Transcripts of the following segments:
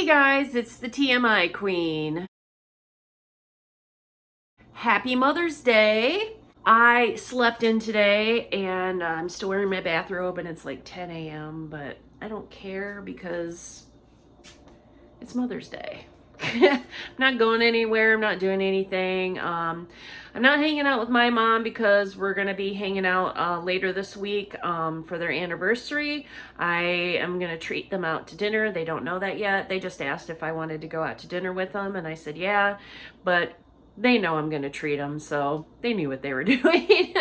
Hey guys, it's the TMI Queen. Happy Mother's Day. I slept in today and I'm still wearing my bathrobe and it's like 10 a.m., but I don't care because it's Mother's Day. I'm not going anywhere. I'm not doing anything. I'm not hanging out with my mom because we're going to be hanging out later this week for their anniversary. I am going to treat them out to dinner. They don't know that yet. They just asked if I wanted to go out to dinner with them, and I said yeah, but they know I'm going to treat them, so they knew what they were doing.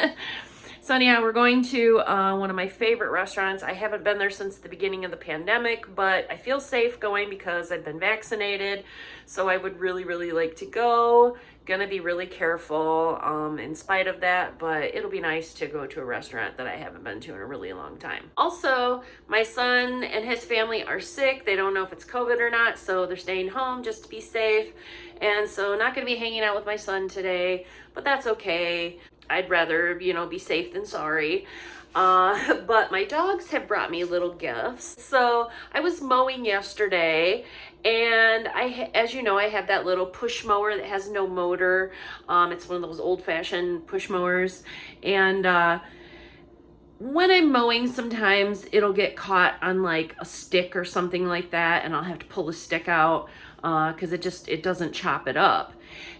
So anyhow, we're going to one of my favorite restaurants. I haven't been there since the beginning of the pandemic, but I feel safe going because I've been vaccinated. So I would really, really like to go. Gonna be really careful in spite of that, but it'll be nice to go to a restaurant that I haven't been to in a really long time. Also, my son and his family are sick. They don't know if it's COVID or not, so they're staying home just to be safe. And so not gonna be hanging out with my son today, but that's okay. I'd rather, be safe than sorry. But my dogs have brought me little gifts. So I was mowing yesterday, and as you know, I have that little push mower that has no motor. It's one of those old-fashioned push mowers. And when I'm mowing, sometimes it'll get caught on like a stick or something like that, and I'll have to pull the stick out because it doesn't chop it up.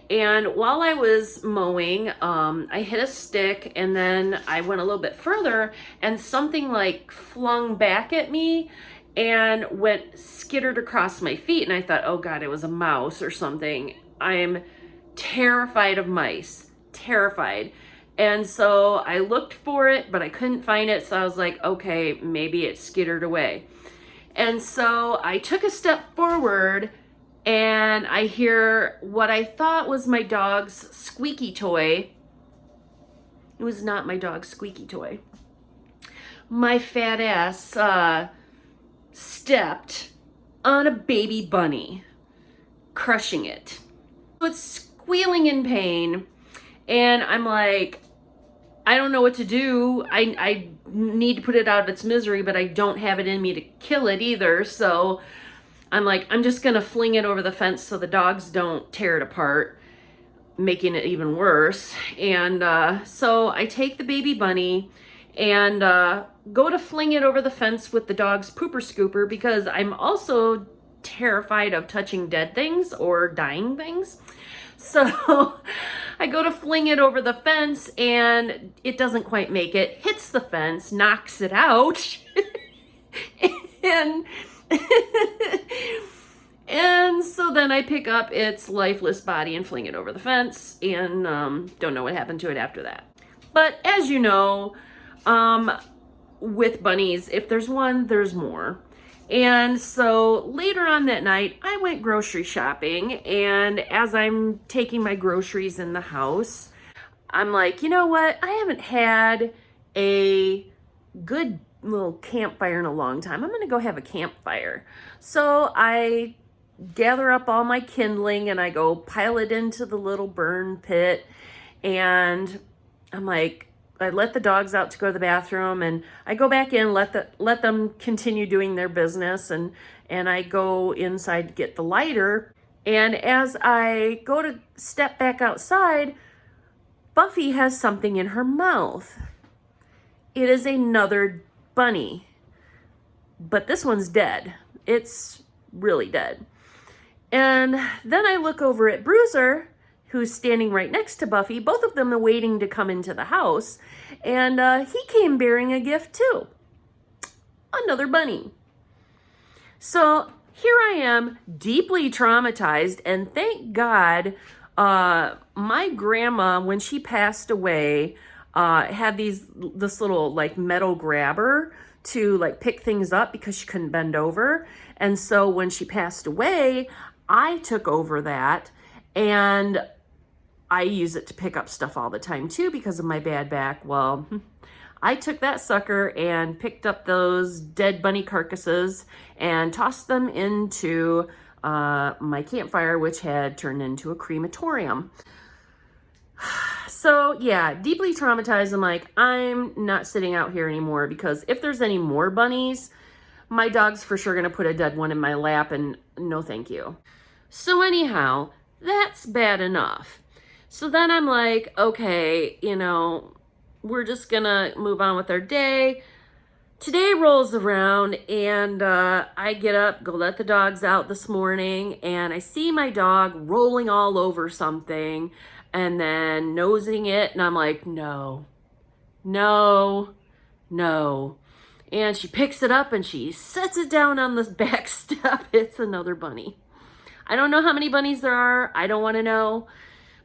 And while I was mowing, I hit a stick, and then I went a little bit further and something like flung back at me and went skittered across my feet. And I thought, oh God, it was a mouse or something. I'm terrified of mice, terrified. And so I looked for it, but I couldn't find it. So I was like, okay, maybe it skittered away. And so I took a step forward, and I hear what I thought was my dog's squeaky toy. It was not my dog's squeaky toy. My fat ass stepped on a baby bunny, crushing it. It's squealing in pain, and I'm like, I don't know what to do. I need to put it out of its misery, but I don't have it in me to kill it either, so I'm like, I'm just gonna fling it over the fence so the dogs don't tear it apart, making it even worse. And so I take the baby bunny and go to fling it over the fence with the dog's pooper scooper, because I'm also terrified of touching dead things or dying things. So I go to fling it over the fence, and it doesn't quite make it, hits the fence, knocks it out, and and so then I pick up its lifeless body and fling it over the fence, and don't know what happened to it after that. But as you know, with bunnies, if there's one, there's more. And so later on that night, I went grocery shopping, and as I'm taking my groceries in the house, I'm like, you know what? I haven't had a good little campfire in a long time. I'm gonna go have a campfire. So I gather up all my kindling and I go pile it into the little burn pit, and I'm like, I let the dogs out to go to the bathroom, and I go back in, let them continue doing their business, and I go inside to get the lighter. And as I go to step back outside, Buffy has something in her mouth. It is another bunny, but this one's dead. It's really dead. And then I look over at Bruiser, who's standing right next to Buffy. Both of them are waiting to come into the house, and he came bearing a gift too. Another bunny. So here I am, deeply traumatized, and thank God my grandma, when she passed away, had this little like metal grabber to like pick things up because she couldn't bend over. And so when she passed away, I took over that, and I use it to pick up stuff all the time too because of my bad back. Well, I took that sucker and picked up those dead bunny carcasses and tossed them into my campfire, which had turned into a crematorium. So yeah, deeply traumatized. I'm like, I'm not sitting out here anymore, because if there's any more bunnies, my dog's for sure gonna put a dead one in my lap, and no thank you. So anyhow, that's bad enough. So then I'm like, okay, we're just gonna move on with our day. Today rolls around and I get up, go let the dogs out this morning, and I see my dog rolling all over something and then nosing it, and I'm like, no, no, no. And she picks it up and she sets it down on the back step. It's another bunny. I don't know how many bunnies there are. I don't want to know.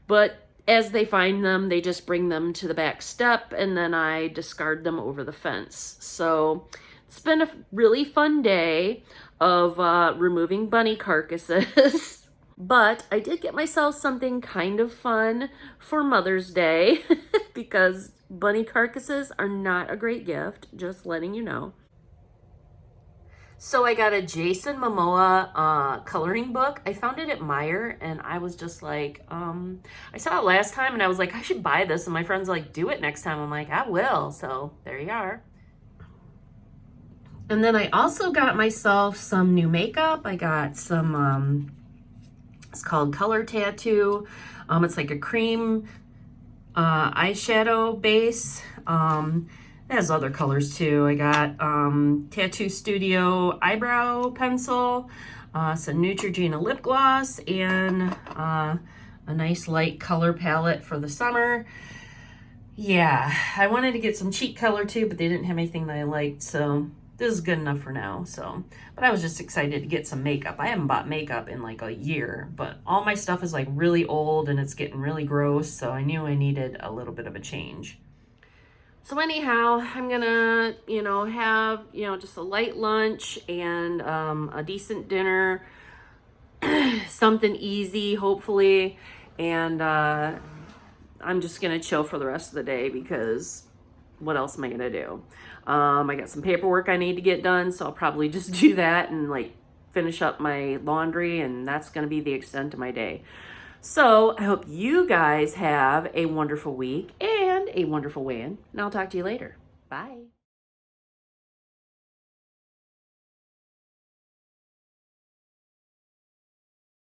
But as they find them, they just bring them to the back step and then I discard them over the fence. So it's been a really fun day of removing bunny carcasses. But I did get myself something kind of fun for Mother's Day because bunny carcasses are not a great gift, just letting you know. So I got a Jason Momoa coloring book. I found it at Meijer and I was just like, I saw it last time and I was like, I should buy this. And my friend's like, do it next time. I'm like, I will. So there you are. And then I also got myself some new makeup. I got some, it's called Color Tattoo. It's like a cream eyeshadow base. It has other colors too. I got Tattoo Studio eyebrow pencil, some Neutrogena lip gloss, and a nice light color palette for the summer. Yeah, I wanted to get some cheek color too, but they didn't have anything that I liked, so this is good enough for now. But I was just excited to get some makeup. I haven't bought makeup in like a year, but all my stuff is like really old and it's getting really gross, so I knew I needed a little bit of a change. So anyhow, I'm gonna, have, just a light lunch and a decent dinner, something easy, hopefully, and I'm just gonna chill for the rest of the day because what else am I gonna do? I got some paperwork I need to get done, so I'll probably just do that and like finish up my laundry, and that's gonna be the extent of my day. So I hope you guys have a wonderful week and a wonderful weigh-in, and I'll talk to you later. Bye.